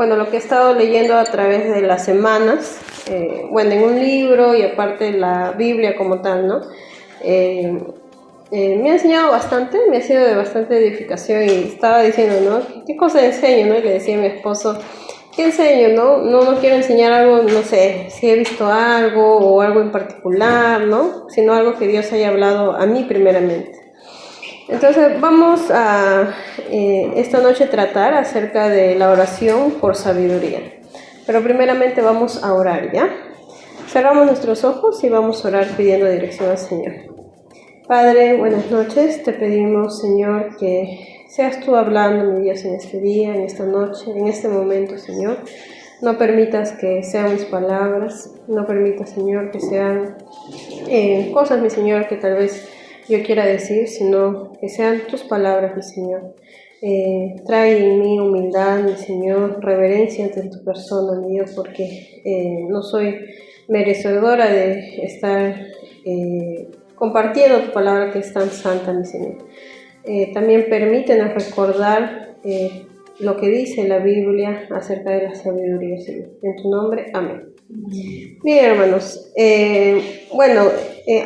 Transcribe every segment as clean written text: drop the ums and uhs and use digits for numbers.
lo que he estado leyendo a través de las semanas, en un libro y aparte la Biblia como tal, ¿no? Me ha enseñado bastante, me ha sido de bastante edificación y estaba diciendo, ¿no? ¿Qué cosa enseño, no? Y le decía a mi esposo, ¿qué enseño, no? No quiero enseñar algo, no sé, si he visto algo o algo en particular, ¿no? Sino algo que Dios haya hablado a mí primeramente. Entonces vamos a esta noche tratar acerca de la oración por sabiduría. Pero primeramente vamos a orar, ¿ya? Cerramos nuestros ojos y vamos a orar pidiendo dirección al Señor. Padre, buenas noches. Te pedimos, Señor, que seas tú hablando, mi Dios, en este día, en esta noche, en este momento, Señor. No permitas que sean mis palabras, no permitas, Señor, que sean cosas, mi Señor, que tal vez yo quiera decir, sino que sean tus palabras, mi Señor. Trae en mí humildad, mi Señor, reverencia ante tu persona, mi Dios, porque no soy merecedora de estar compartiendo tu palabra que es tan santa, mi Señor. También permítenos recordar lo que dice la Biblia acerca de la sabiduría, Señor. En tu nombre, amén. Bien, hermanos,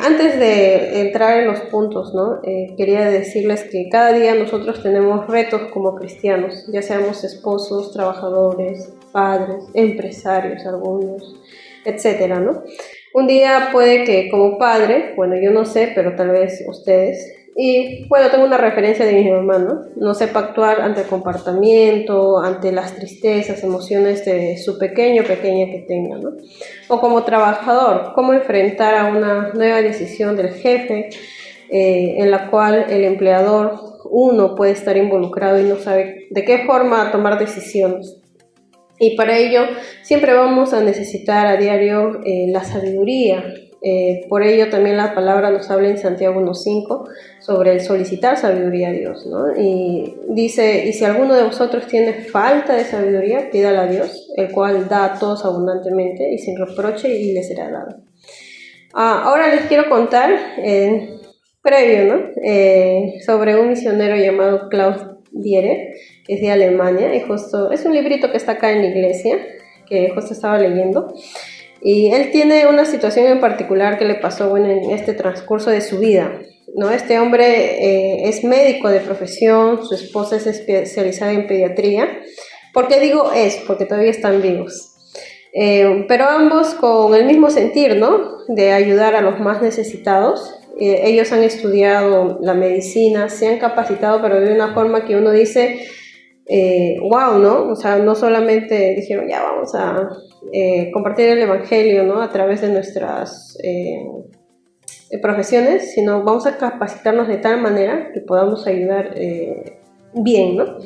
antes de entrar en los puntos, ¿no? Quería decirles que cada día nosotros tenemos retos como cristianos, ya seamos esposos, trabajadores, padres, empresarios, algunos, etcétera, ¿no? Un día puede que como padre, yo no sé, pero tal vez ustedes, y tengo una referencia de mi mamá, no sepa actuar ante el comportamiento, ante las tristezas, emociones de su pequeño o pequeña que tenga, ¿no? O como trabajador, cómo enfrentar a una nueva decisión del jefe en la cual el empleador, uno, puede estar involucrado y no sabe de qué forma tomar decisiones. Y para ello siempre vamos a necesitar a diario la sabiduría. Por ello también la palabra nos habla en Santiago 1:5 sobre el solicitar sabiduría a Dios, ¿no? Y dice, y si alguno de vosotros tiene falta de sabiduría, pídala a Dios, el cual da a todos abundantemente y sin reproche y le será dado. Ahora les quiero contar, previo, ¿no? Sobre un misionero llamado Klaus Dieter, que es de Alemania, y justo es un librito que está acá en la iglesia, que justo estaba leyendo. Y él tiene una situación en particular que le pasó en este transcurso de su vida, ¿no? Este hombre es médico de profesión, su esposa es especializada en pediatría. ¿Por qué digo es? Porque todavía están vivos. Pero ambos con el mismo sentir, ¿no? De ayudar a los más necesitados. Ellos han estudiado la medicina, se han capacitado, pero de una forma que uno dice, wow, ¿no? O sea, no solamente dijeron, ya vamos a compartir el evangelio, ¿no? A través de nuestras profesiones, sino vamos a capacitarnos de tal manera que podamos ayudar bien, ¿no?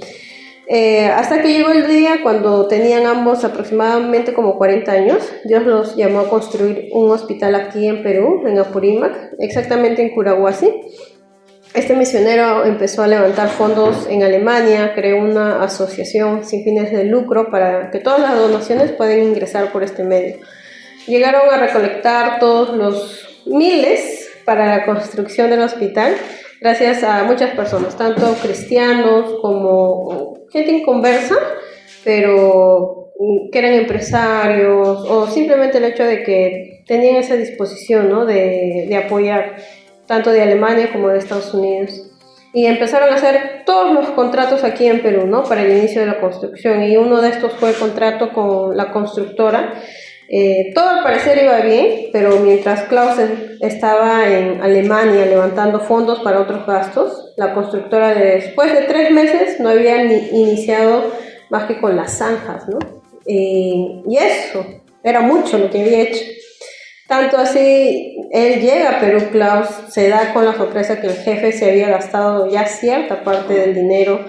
Hasta que llegó el día cuando tenían ambos aproximadamente como 40 años, Dios los llamó a construir un hospital aquí en Perú, en Apurímac, exactamente en Curahuasi. Este misionero empezó a levantar fondos en Alemania, creó una asociación sin fines de lucro para que todas las donaciones puedan ingresar por este medio. Llegaron a recolectar todos los miles para la construcción del hospital, gracias a muchas personas, tanto cristianos como gente inconversa, pero que eran empresarios, o simplemente el hecho de que tenían esa disposición, ¿no? de apoyar, tanto de Alemania como de Estados Unidos. Y empezaron a hacer todos los contratos aquí en Perú, ¿no? Para el inicio de la construcción, y uno de estos fue el contrato con la constructora. Todo al parecer iba bien, pero mientras Klaus estaba en Alemania levantando fondos para otros gastos, la constructora después de 3 meses no había iniciado más que con las zanjas, ¿no? Y eso era mucho lo que había hecho. Tanto así, él llega a Perú, Klaus se da con la sorpresa que el jefe se había gastado ya cierta parte del dinero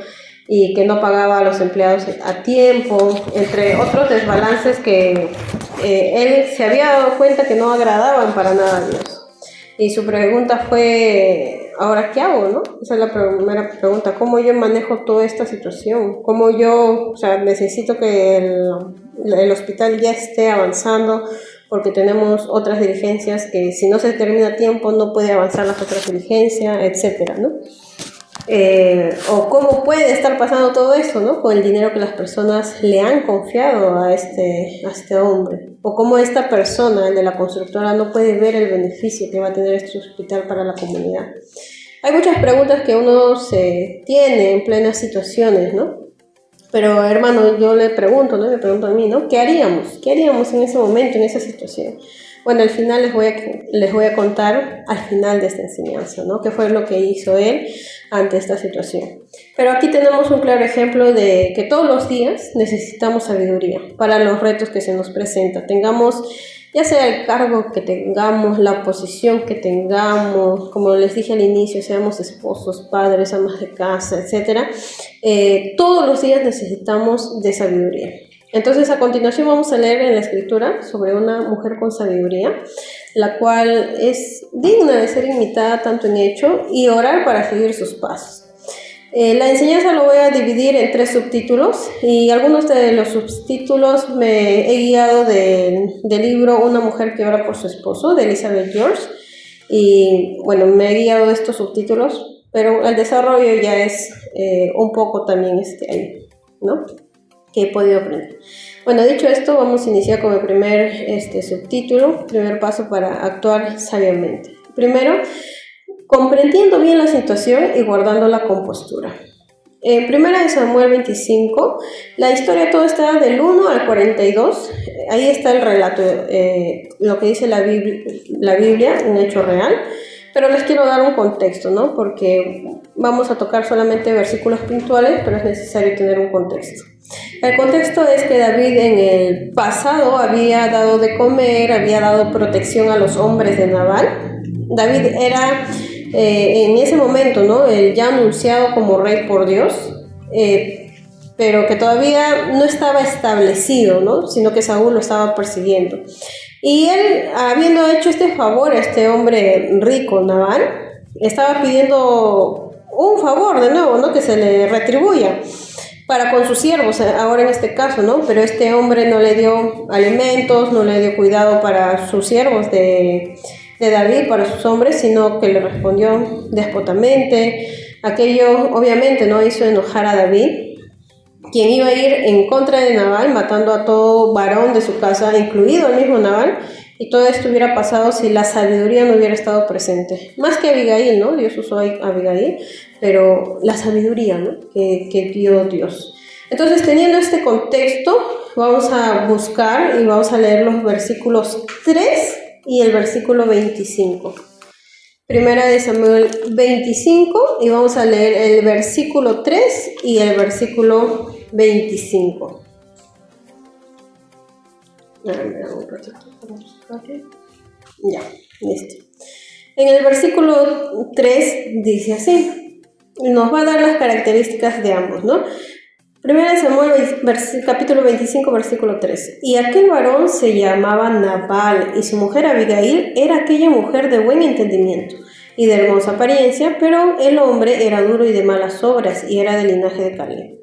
y que no pagaba a los empleados a tiempo, entre otros desbalances que él se había dado cuenta que no agradaban para nada a Dios. Y su pregunta fue, ¿ahora qué hago, no? Esa es la primera pregunta, ¿cómo yo manejo toda esta situación? ¿Cómo yo, necesito que el hospital ya esté avanzando? Porque tenemos otras diligencias que si no se termina a tiempo no puede avanzar las otras diligencias, etcétera, ¿no? o cómo puede estar pasando todo esto, ¿no? Con el dinero que las personas le han confiado a este hombre, o cómo esta persona, el de la constructora, no puede ver el beneficio que va a tener este hospital para la comunidad. Hay muchas preguntas que uno se tiene en plenas situaciones, ¿no? Pero hermano, yo le pregunto, ¿no? Me pregunto a mí, ¿no? ¿Qué haríamos? ¿Qué haríamos en ese momento, en esa situación? Bueno, al final les voy a contar al final de esta enseñanza, ¿no? ¿Qué fue lo que hizo él ante esta situación? Pero aquí tenemos un claro ejemplo de que todos los días necesitamos sabiduría para los retos que se nos presentan. Tengamos, ya sea el cargo que tengamos, la posición que tengamos, como les dije al inicio, seamos esposos, padres, amas de casa, etc. Todos los días necesitamos de sabiduría. Entonces, a continuación vamos a leer en la escritura sobre una mujer con sabiduría, la cual es digna de ser imitada tanto en hecho y orar para seguir sus pasos. La enseñanza lo voy a dividir en 3 subtítulos y algunos de los subtítulos me he guiado del libro Una mujer que ora por su esposo, de Elizabeth George, y bueno, me he guiado de estos subtítulos, pero el desarrollo ya es un poco también ahí, ¿no? Que he podido aprender. Bueno, dicho esto, vamos a iniciar con el primer subtítulo, primer paso para actuar sabiamente. Primero, comprendiendo bien la situación y guardando la compostura. En 1 Samuel 25, la historia todo está del 1 al 42, ahí está el relato, lo que dice la Biblia, un hecho real, pero les quiero dar un contexto, ¿no? Porque vamos a tocar solamente versículos puntuales, pero es necesario tener un contexto. El contexto es que David en el pasado había dado de comer, había dado protección a los hombres de Nabal. David era en ese momento, ¿no?, el ya anunciado como rey por Dios, pero que todavía no estaba establecido, ¿no?, sino que Saúl lo estaba persiguiendo. Y él, habiendo hecho este favor a este hombre rico, Nabal, estaba pidiendo un favor de nuevo, ¿no?, que se le retribuya para con sus siervos, ahora en este caso, ¿no? Pero este hombre no le dio alimentos, no le dio cuidado para sus siervos de David, para sus hombres, sino que le respondió déspotamente. Aquello obviamente no hizo enojar a David, quien iba a ir en contra de Nabal, matando a todo varón de su casa, incluido el mismo Nabal, y todo esto hubiera pasado si la sabiduría no hubiera estado presente. Más que Abigail, ¿no? Dios usó a Abigail, pero la sabiduría, ¿no?, que dio Dios. Entonces, teniendo este contexto, vamos a buscar y vamos a leer los versículos 3 y el versículo 25. 1 Samuel 25 y vamos a leer el versículo 3 y el versículo 25. Un ratito para buscarle. Ya, listo. En el versículo 3 dice así, nos va a dar las características de ambos, ¿no? 1 Samuel capítulo 25, versículo 3. Y aquel varón se llamaba Nabal, y su mujer Abigail era aquella mujer de buen entendimiento y de hermosa apariencia, pero el hombre era duro y de malas obras, y era del linaje de Caleb.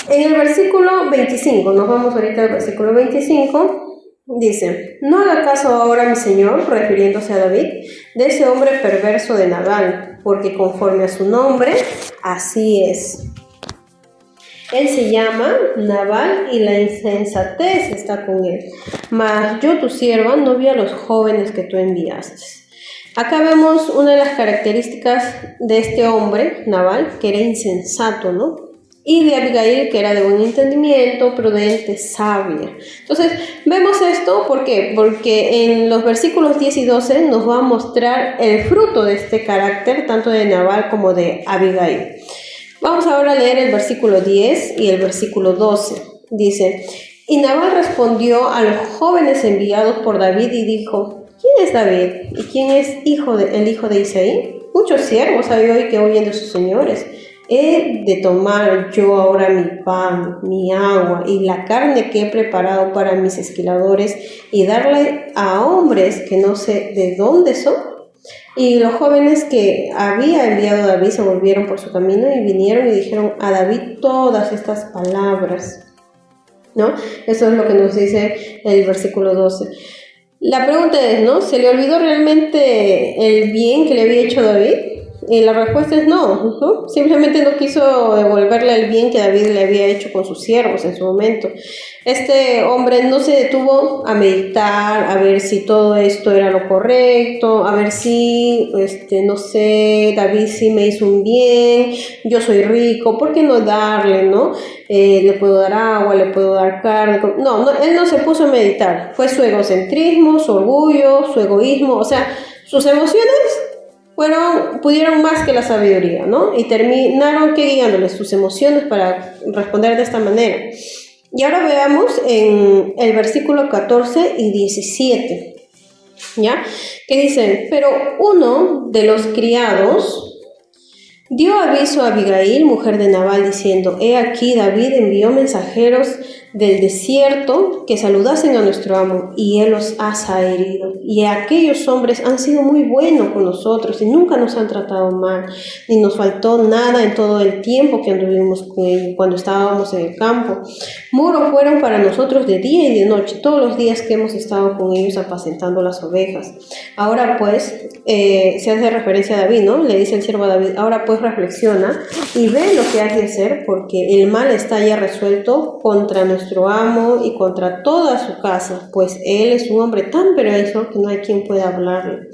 En el versículo 25, nos vamos ahorita al versículo 25, dice, no haga caso ahora mi señor, refiriéndose a David, de ese hombre perverso de Nabal, porque conforme a su nombre, así es. Él se llama Nabal y la insensatez está con él. Mas yo, tu sierva, no vi a los jóvenes que tú enviaste. Acá vemos una de las características de este hombre, Nabal, que era insensato, ¿no? Y de Abigail, que era de buen entendimiento, prudente, sabia. Entonces, vemos esto, ¿por qué? Porque en los versículos 10 y 12 nos va a mostrar el fruto de este carácter, tanto de Nabal como de Abigail. Vamos ahora a leer el versículo 10 y el versículo 12. Dice, y Nabal respondió a los jóvenes enviados por David y dijo, ¿quién es David? ¿Y quién es el hijo de Isaí? Muchos siervos hay hoy que huyen de sus señores. He de tomar yo ahora mi pan, mi agua y la carne que he preparado para mis esquiladores y darle a hombres que no sé de dónde son. Y los jóvenes que había enviado David se volvieron por su camino y vinieron y dijeron a David todas estas palabras, ¿no? Eso es lo que nos dice el versículo 12. La pregunta es, ¿no?, ¿se le olvidó realmente el bien que le había hecho David? Y la respuesta es no, ¿no? Simplemente no quiso devolverle el bien que David le había hecho con sus siervos en su momento. Este hombre no se detuvo a meditar, a ver si todo esto era lo correcto, a ver si, no sé, David sí me hizo un bien, yo soy rico, ¿por qué no darle, no? Le puedo dar agua, le puedo dar carne. No, él no se puso a meditar. Fue su egocentrismo, su orgullo, su egoísmo, o sea, sus emociones pudieron más que la sabiduría, ¿no? Y terminaron guiándoles sus emociones para responder de esta manera. Y ahora veamos en el versículo 14 y 17, ¿ya? Que dicen, pero uno de los criados dio aviso a Abigail, mujer de Nabal, diciendo, he aquí David envió mensajeros del desierto que saludasen a nuestro amo, y él los ha zaherido. Y aquellos hombres han sido muy buenos con nosotros y nunca nos han tratado mal, ni nos faltó nada en todo el tiempo que anduvimos con ellos, cuando estábamos en el campo. Muros fueron para nosotros de día y de noche, todos los días que hemos estado con ellos apacentando las ovejas. Ahora pues, se hace referencia a David, ¿no? Le dice el siervo a David, ahora pues reflexiona y ve lo que has de hacer, porque el mal está ya resuelto contra nuestro amo y contra toda su casa, pues él es un hombre tan perverso que no hay quien pueda hablarle.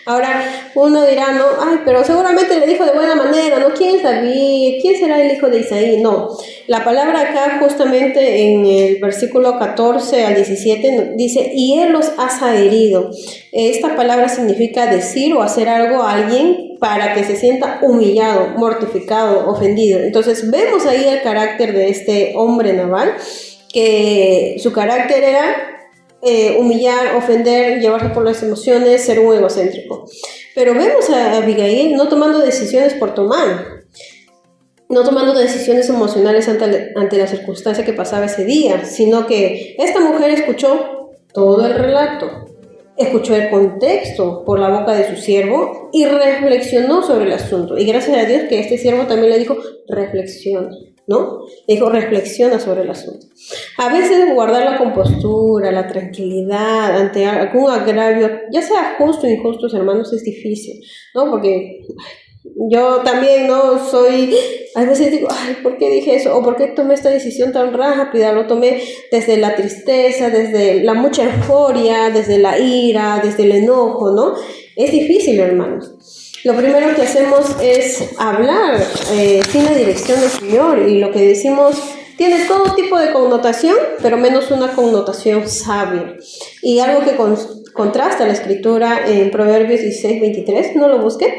Ahora uno dirá, no, ay, pero seguramente le dijo de buena manera, ¿no? ¿Quién es David? ¿Quién será el hijo de Isaí? No, la palabra acá justamente en el versículo 14 al 17 dice, y él los ha zaherido. Esta palabra significa decir o hacer algo a alguien para que se sienta humillado, mortificado, ofendido. Entonces vemos ahí el carácter de este hombre Nabal, que su carácter era humillar, ofender, llevarse por las emociones, ser un egocéntrico. Pero vemos a Abigail no tomando decisiones por tomar, no tomando decisiones emocionales ante la circunstancia que pasaba ese día, sino que esta mujer escuchó todo el relato, escuchó el contexto por la boca de su siervo y reflexionó sobre el asunto. Y gracias a Dios que este siervo también le dijo, reflexiona, ¿no? Le dijo, reflexiona sobre el asunto. A veces guardar la compostura, la tranquilidad ante algún agravio, ya sea justo o injusto, hermanos, es difícil, ¿no? Porque yo también, ¿no? A veces digo, ay, ¿por qué dije eso? ¿O por qué tomé esta decisión tan rápida? Lo tomé desde la tristeza, desde la mucha euforia, desde la ira, desde el enojo, ¿no? Es difícil, hermanos. Lo primero que hacemos es hablar sin la dirección del Señor, y lo que decimos tiene todo tipo de connotación, pero menos una connotación sabia. Y algo que contrasta la escritura en Proverbios 16:23, no lo busque,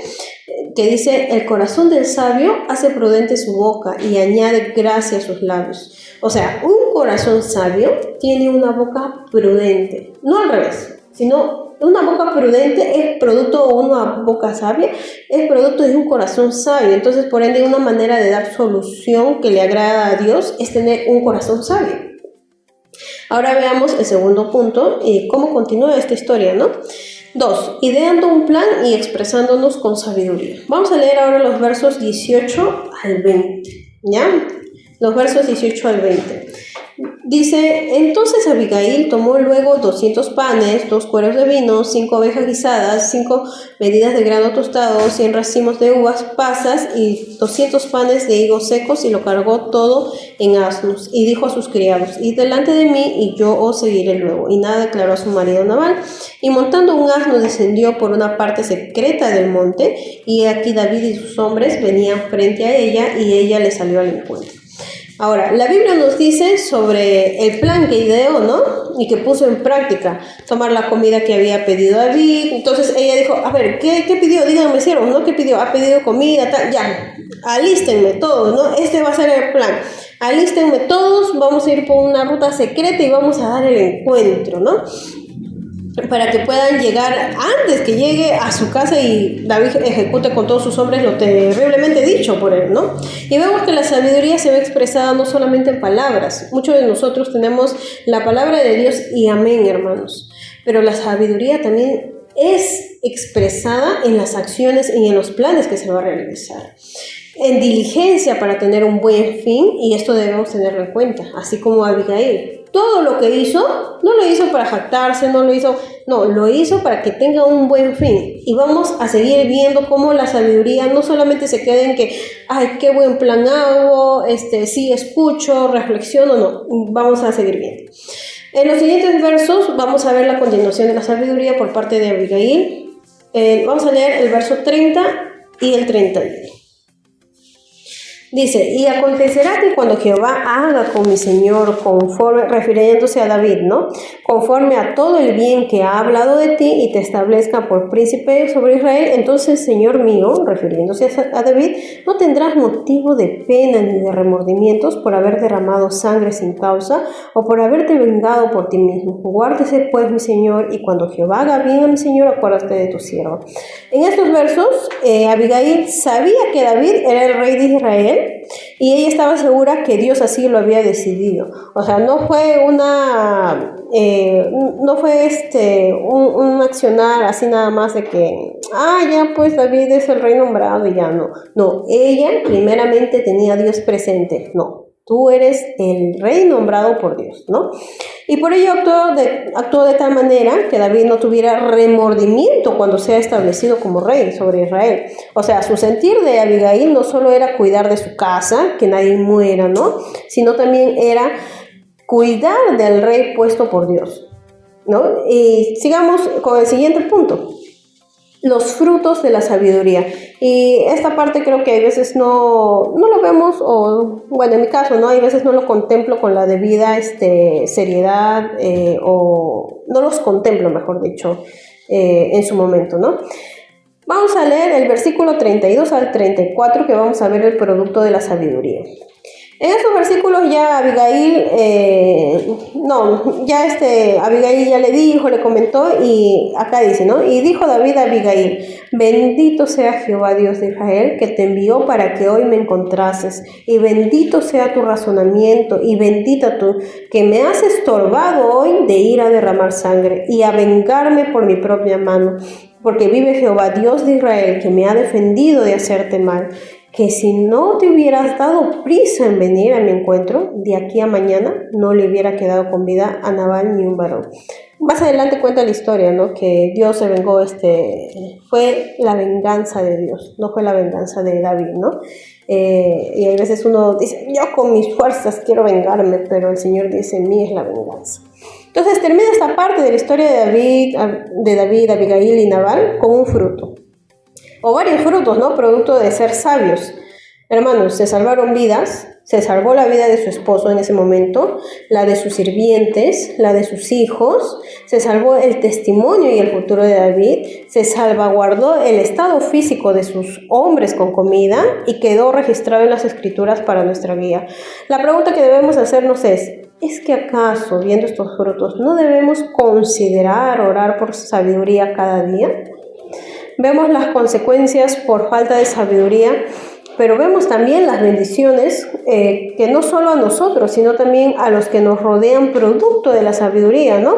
que dice, el corazón del sabio hace prudente su boca y añade gracia a sus labios. O sea, un corazón sabio tiene una boca prudente, no al revés, sino una boca prudente es producto, o una boca sabia es producto de un corazón sabio. Entonces, por ende, una manera de dar solución que le agrada a Dios es tener un corazón sabio. Ahora veamos el segundo punto y cómo continúa esta historia, ¿no? 2. Ideando un plan y expresándonos con sabiduría. Vamos a leer ahora los versos 18 al 20, ¿ya? Los versos 18 al 20. Dice, entonces Abigail tomó luego 200 panes, 2 cueros de vino, 5 ovejas guisadas, 5 medidas de grano tostado, 100 racimos de uvas pasas y 200 panes de higos secos, y lo cargó todo en asnos. Y dijo a sus criados, id delante de mí y yo os seguiré luego. Y nada declaró a su marido Nabal. Y montando un asno descendió por una parte secreta del monte, y aquí David y sus hombres venían frente a ella, y ella le salió al encuentro. Ahora, la Biblia nos dice sobre el plan que ideó, ¿no? Y que puso en práctica, tomar la comida que había pedido David. Entonces ella dijo, a ver, ¿qué pidió? Díganme, siervos, ¿no? ¿Qué pidió? Ha pedido comida, tal, ya, alístenme todos, ¿no? Este va a ser el plan. Alístenme todos, vamos a ir por una ruta secreta y vamos a dar el encuentro, ¿no? Para que puedan llegar antes que llegue a su casa y David ejecute con todos sus hombres lo terriblemente dicho por él, ¿no? Y vemos que la sabiduría se ve expresada no solamente en palabras. Muchos de nosotros tenemos la palabra de Dios y amén, hermanos. Pero la sabiduría también es expresada en las acciones y en los planes que se va a realizar. En diligencia para tener un buen fin, y esto debemos tenerlo en cuenta, así como Abigail todo lo que hizo, no lo hizo para jactarse, no, lo hizo para que tenga un buen fin. Y vamos a seguir viendo cómo la sabiduría no solamente se queda en que, ay, qué buen plan hago, sí escucho, reflexiono, no, vamos a seguir viendo. En los siguientes versos vamos a ver la continuación de la sabiduría por parte de Abigail. Vamos a leer el verso 30 y el 31. Dice, y acontecerá que cuando Jehová haga con mi Señor conforme, refiriéndose a David, ¿no? Conforme a todo el bien que ha hablado de ti y te establezca por príncipe sobre Israel, entonces, Señor mío, refiriéndose a David, no tendrás motivo de pena ni de remordimientos por haber derramado sangre sin causa o por haberte vengado por ti mismo. Guárdese pues, mi Señor, y cuando Jehová haga bien a mi Señor, acuérdate de tu siervo. En estos versos, Abigail sabía que David era el rey de Israel, y ella estaba segura que Dios así lo había decidido. O sea, no fue un accionar así nada más de que, ya pues David es el rey nombrado y ya no. No, ella primeramente tenía a Dios presente. No, tú eres el rey nombrado por Dios, ¿no? Y por ello actuó de tal manera que David no tuviera remordimiento cuando sea establecido como rey sobre Israel. O sea, su sentir de Abigail no solo era cuidar de su casa, que nadie muera, ¿no? Sino también era cuidar del rey puesto por Dios, ¿no? Y sigamos con el siguiente punto. Los frutos de la sabiduría. Y esta parte creo que a veces no lo vemos, o bueno, en mi caso, ¿no? Hay veces no lo contemplo con la debida seriedad, o no los contemplo, mejor dicho, en su momento, ¿no? Vamos a leer el versículo 32 al 34, que vamos a ver el producto de la sabiduría. En estos versículos ya Abigail, Abigail ya le dijo, le comentó, y acá dice, ¿no? Y dijo David a Abigail, bendito sea Jehová Dios de Israel, que te envió para que hoy me encontrases, y bendito sea tu razonamiento, y bendita tú, que me has estorbado hoy de ir a derramar sangre, y a vengarme por mi propia mano, porque vive Jehová Dios de Israel, que me ha defendido de hacerte mal, que si no te hubieras dado prisa en venir a mi encuentro, de aquí a mañana no le hubiera quedado con vida a Nabal ni un varón. Más adelante cuenta la historia, ¿no? Que Dios se vengó, fue la venganza de Dios, no fue la venganza de David, ¿no? Y hay veces uno dice, yo con mis fuerzas quiero vengarme, pero el Señor dice, mí es la venganza. Entonces termina esta parte de la historia de David, Abigail y Nabal con un fruto. O varios frutos, ¿no? Producto de ser sabios. Hermanos, se salvaron vidas, se salvó la vida de su esposo en ese momento, la de sus sirvientes, la de sus hijos, se salvó el testimonio y el futuro de David, se salvaguardó el estado físico de sus hombres con comida y quedó registrado en las escrituras para nuestra guía. La pregunta que debemos hacernos ¿es que acaso, viendo estos frutos, no debemos considerar orar por sabiduría cada día? Vemos las consecuencias por falta de sabiduría, pero vemos también las bendiciones que no solo a nosotros, sino también a los que nos rodean producto de la sabiduría, ¿no?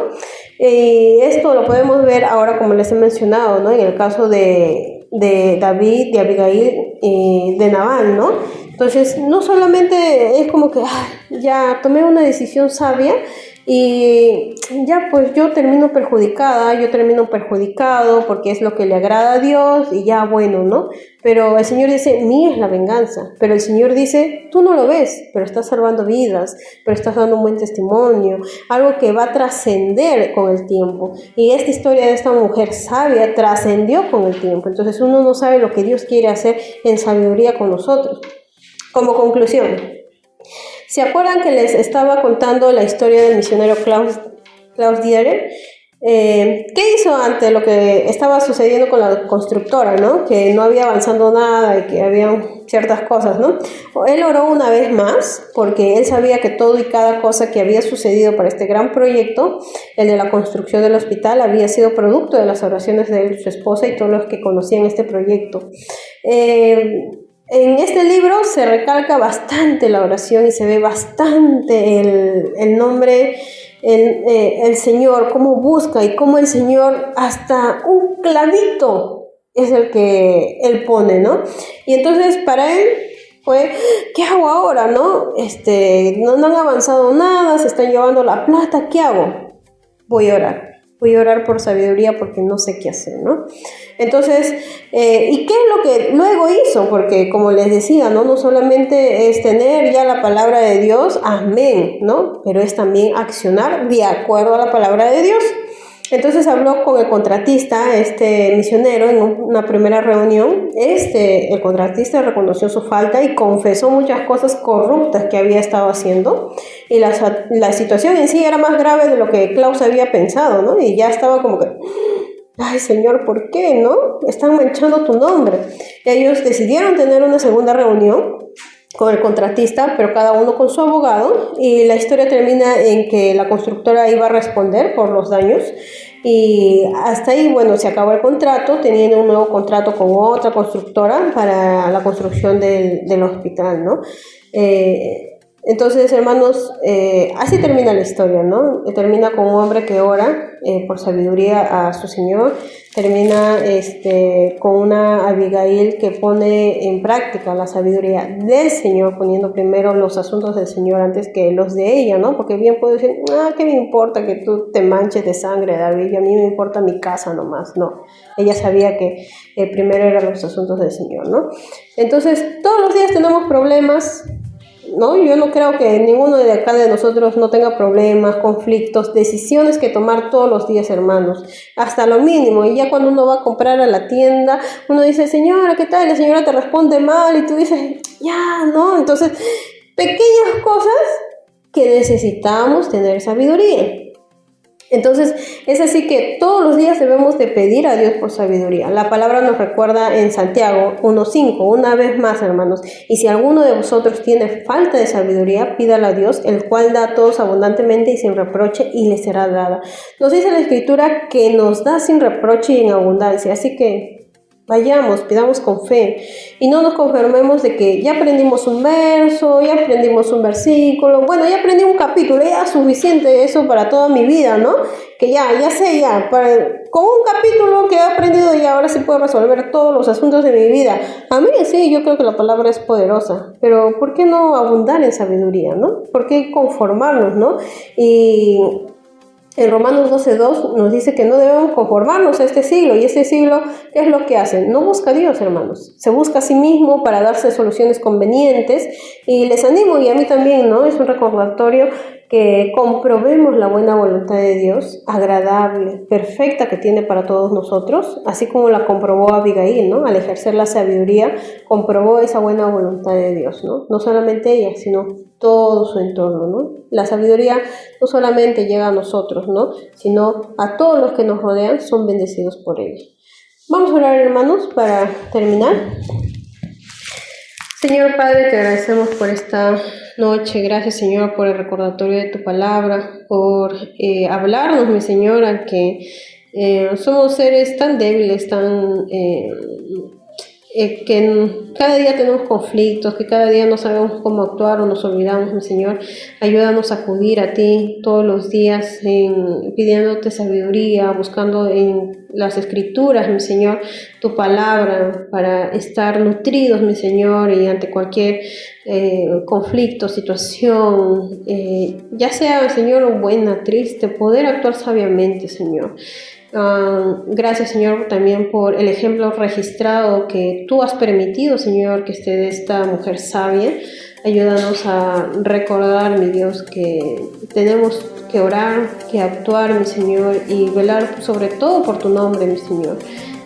Y esto lo podemos ver ahora, como les he mencionado, ¿no? En el caso de David, de Abigail y de Nabal, ¿no? Entonces, no solamente es como que ya tomé una decisión sabia y ya pues yo termino perjudicado porque es lo que le agrada a Dios y ya bueno, ¿no? Pero el Señor dice, mía es la venganza. Pero el Señor dice, tú no lo ves, pero estás salvando vidas, pero estás dando un buen testimonio, algo que va a trascender con el tiempo. Y esta historia de esta mujer sabia trascendió con el tiempo. Entonces uno no sabe lo que Dios quiere hacer en sabiduría con nosotros. Como conclusión, ¿se acuerdan que les estaba contando la historia del misionero Klaus Dieter? ¿Qué hizo ante lo que estaba sucediendo con la constructora, ¿no? Que no había avanzado nada y que había ciertas cosas, ¿no? Él oró una vez más porque él sabía que todo y cada cosa que había sucedido para este gran proyecto, el de la construcción del hospital, había sido producto de las oraciones de él, su esposa y todos los que conocían este proyecto. En este libro se recalca bastante la oración y se ve bastante el nombre, el Señor, cómo busca y cómo el Señor hasta un clavito es el que Él pone, ¿no? Y entonces para Él fue, ¿qué hago ahora, no? No han avanzado nada, se están llevando la plata, ¿qué hago? Voy a orar. Voy a orar por sabiduría porque no sé qué hacer, ¿no? Entonces, ¿y qué es lo que luego hizo? Porque como les decía, ¿no? No solamente es tener ya la palabra de Dios, amén, ¿no? Pero es también accionar de acuerdo a la palabra de Dios. Entonces habló con el contratista, este misionero, en una primera reunión. El contratista reconoció su falta y confesó muchas cosas corruptas que había estado haciendo. Y la situación en sí era más grave de lo que Klaus había pensado, ¿no? Y ya estaba como que, ay Señor, ¿por qué, no? Están manchando tu nombre. Y ellos decidieron tener una segunda reunión con el contratista, pero cada uno con su abogado, y la historia termina en que la constructora iba a responder por los daños, y hasta ahí, bueno, se acabó el contrato, teniendo un nuevo contrato con otra constructora para la construcción del hospital, ¿no? Entonces, hermanos, así termina la historia, ¿no? Termina con un hombre que ora por sabiduría a su Señor. Termina con una Abigail que pone en práctica la sabiduría del Señor, poniendo primero los asuntos del Señor antes que los de ella, ¿no? Porque bien puede decir, ¿qué me importa que tú te manches de sangre, David? Y a mí me importa mi casa nomás. No, ella sabía que primero eran los asuntos del Señor, ¿no? Entonces, todos los días tenemos problemas, ¿no? Yo no creo que ninguno de acá de nosotros no tenga problemas, conflictos, decisiones que tomar todos los días, hermanos, hasta lo mínimo. Y ya cuando uno va a comprar a la tienda, uno dice, señora, ¿qué tal? La señora te responde mal y tú dices, ya, ¿no? Entonces, pequeñas cosas que necesitamos tener sabiduría. Entonces, es así que todos los días debemos de pedir a Dios por sabiduría. La palabra nos recuerda en Santiago 1:5, una vez más, hermanos. Y si alguno de vosotros tiene falta de sabiduría, pídala a Dios, el cual da a todos abundantemente y sin reproche, y le será dada. Nos dice la Escritura que nos da sin reproche y en abundancia. Así que vayamos, pidamos con fe y no nos conformemos de que ya aprendimos un verso, ya aprendimos un versículo, bueno, ya aprendí un capítulo, ya es suficiente eso para toda mi vida, ¿no? Que ya sé, con un capítulo que he aprendido y ahora sí puedo resolver todos los asuntos de mi vida. A mí sí, yo creo que la palabra es poderosa, pero ¿por qué no abundar en sabiduría, no? ¿Por qué conformarnos, no? Y en Romanos 12:2 nos dice que no debemos conformarnos a este siglo. Y este siglo, ¿qué es lo que hace? No busca a Dios, hermanos. Se busca a sí mismo para darse soluciones convenientes. Y les animo, y a mí también, ¿no? Es un recordatorio que comprobemos la buena voluntad de Dios, agradable, perfecta que tiene para todos nosotros, así como la comprobó Abigail, ¿no? Al ejercer la sabiduría, comprobó esa buena voluntad de Dios, ¿no? No solamente ella, sino todo su entorno, ¿no? La sabiduría no solamente llega a nosotros, ¿no? Sino a todos los que nos rodean, son bendecidos por ella. Vamos a orar, hermanos, para terminar. Señor Padre, te agradecemos por esta noche. Gracias, Señor, por el recordatorio de tu palabra, por hablarnos, mi Señor, a que somos seres tan débiles, que cada día tenemos conflictos, que cada día no sabemos cómo actuar o nos olvidamos, mi Señor. Ayúdanos a acudir a ti todos los días pidiéndote sabiduría, buscando en las Escrituras, mi Señor, tu palabra para estar nutridos, mi Señor, y ante cualquier conflicto, situación, ya sea, Señor, buena, triste, poder actuar sabiamente, Señor. Gracias, Señor, también por el ejemplo registrado que tú has permitido, Señor, que esté de esta mujer sabia. Ayúdanos a recordar, mi Dios, que tenemos que orar, que actuar, mi Señor, y velar sobre todo por tu nombre, mi Señor.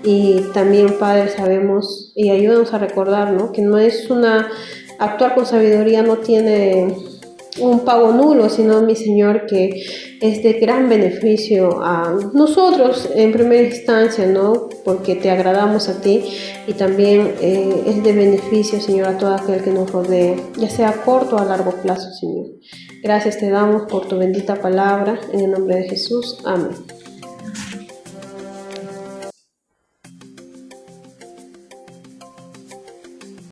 Y también, Padre, sabemos, y ayúdanos a recordar, ¿no? Que no es actuar con sabiduría no tiene un pago nulo, sino, mi Señor, que es de gran beneficio a nosotros en primera instancia, ¿no? Porque te agradamos a ti, y también es de beneficio, Señor, a todo aquel que nos rodea, ya sea a corto o a largo plazo, Señor. Gracias te damos por tu bendita palabra, en el nombre de Jesús. Amén.